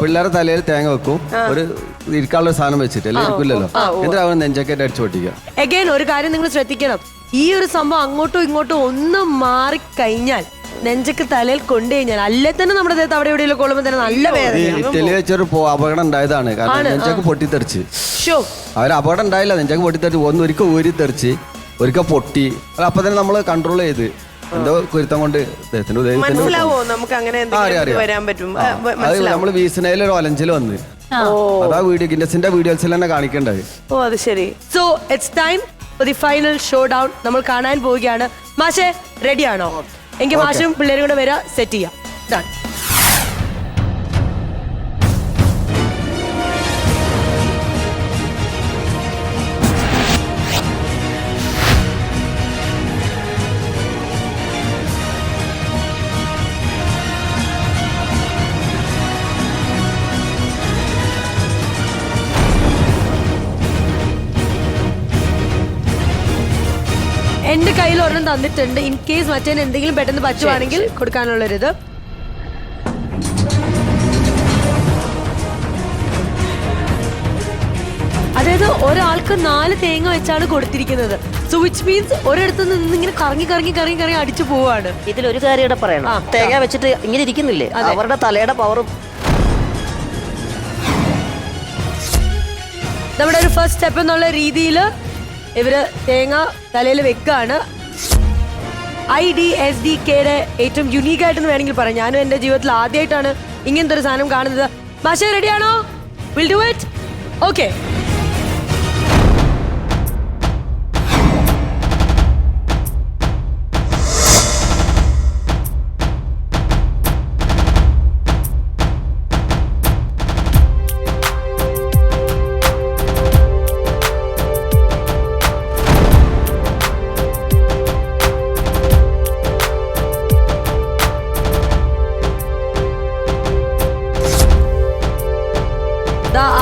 പിള്ളേരെ തലയിൽ തേങ്ങ വെക്കും, ഒരു ഇരിക്കാനുള്ള സാധനം വെച്ചിട്ട് അല്ലെ ഇരിക്കില്ലല്ലോ, എന്നിട്ട് അവൻ നെഞ്ചക്കേറ്റ് അടിച്ചു പൊട്ടിക്കുക. അഗൈൻ ഒരു കാര്യം നിങ്ങൾ ശ്രദ്ധിക്കണം, ഈ ഒരു സംഭവം അങ്ങോട്ടും ഇങ്ങോട്ടും ഒന്ന് മാറിക്കഴിഞ്ഞാൽ നെഞ്ചക്ക് തലയിൽ കൊണ്ടു കഴിഞ്ഞാൽ അല്ലേ തന്നെ നമ്മുടെ ദേഹത്ത് അവിടെ എവിടെയെങ്കിലും കൊള്ളുമ്പോൾ തന്നെ നല്ല വേദന. ഇറ്റലി വെച്ചൊരു അപകടം ഉണ്ടായതാണ്, കാരണം നെഞ്ചക്ക് പൊട്ടിത്തെറിച്ച്. അവർ അപകടം ഉണ്ടായില്ല, നെഞ്ചക്ക് പൊട്ടിത്തെറിച്ച് ഒരിക്കൽ ഊരിത്തെറിച്ച് ഒരിക്കൽ പൊട്ടി. അപ്പൊ തന്നെ നമ്മൾ കൺട്രോൾ ചെയ്ത് എന്തോ കുരുത്തം കൊണ്ട് നമ്മള് വീസിനയിൽ ഒരു ഒലഞ്ചിൽ വന്ന് അതാ വീഡിയോ ഗിന്നസിന്റെ വീഡിയോസിൽ തന്നെ കാണിക്കേണ്ടത്. ഓ അത് ശരി. So it's time for the final show down. നമ്മൾ കാണാൻ പോവുകയാണ്. മാഷേ റെഡിയാണോ? എങ്കിൽ മാഷും പിള്ളേരും കൂടെ വരാ, സെറ്റ് ചെയ്യാം. ഡൺ. എന്റെ കയ്യിൽ ഒരെണ്ണം തന്നിട്ടുണ്ട്, ഇൻ കേസ് മറ്റേന് എന്തെങ്കിലും പെട്ടെന്ന് പറ്റുവാണെങ്കിൽ കൊടുക്കാനുള്ളൊരിത്. അതായത് ഒരാൾക്ക് 4 തേങ്ങ വെച്ചാണ് കൊടുത്തിരിക്കുന്നത്. സോ വിച്ച് മീൻസ് ഒരിടത്ത് നിന്ന് ഇങ്ങനെ കറങ്ങി കറങ്ങി കറങ്ങി കറങ്ങി അടിച്ചു പോവാണ്. ഇതിലൊരു കാര്യം ഇവിടെ പറയണം, തേങ്ങ വെച്ചിട്ട് ഇങ്ങനെ ഇരിക്കുന്നില്ലേ, അവരുടെ തലയുടെ പവറും. നമ്മുടെ ഒരു ഫസ്റ്റ് സ്റ്റെപ്പ് എന്നുള്ള രീതിയിൽ ഇവര് തേങ്ങ തലയിൽ വെക്കാണ്. IDSDKയുടെ ഏറ്റവും യുണീക്ക് ആയിട്ടെന്ന് വേണമെങ്കിൽ പറയാം. ഞാനും എന്റെ ജീവിതത്തിൽ ആദ്യമായിട്ടാണ് ഇങ്ങനത്തെ ഒരു സാധനം കാണുന്നത്. മാഷേ റെഡിയാണോ? Will do it. ഓക്കെ.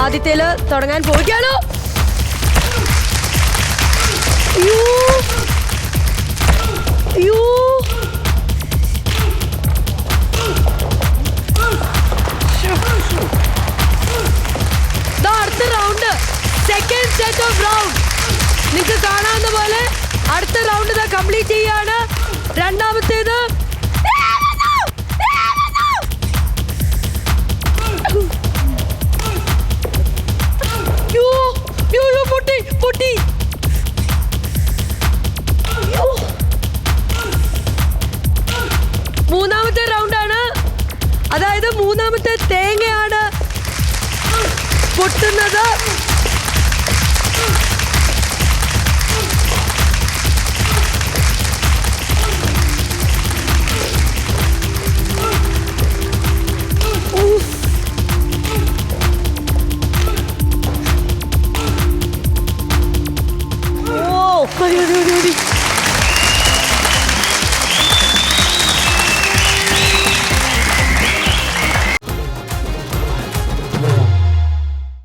ആദ്യത്തേല് തുടങ്ങാൻ പോവുകയാണോ? അടുത്ത round, second set of round. നിങ്ങൾക്ക് കാണാവുന്ന പോലെ അടുത്ത റൗണ്ട് ഇതാ കംപ്ലീറ്റ് ചെയ്യാണ്. രണ്ടാമത്തേത് പൊട്ടി പൊട്ടി. മൂന്നാമത്തെ റൗണ്ടാണ്, അതായത് മൂന്നാമത്തെ തേങ്ങയാണ് പൊട്ടുന്നത്.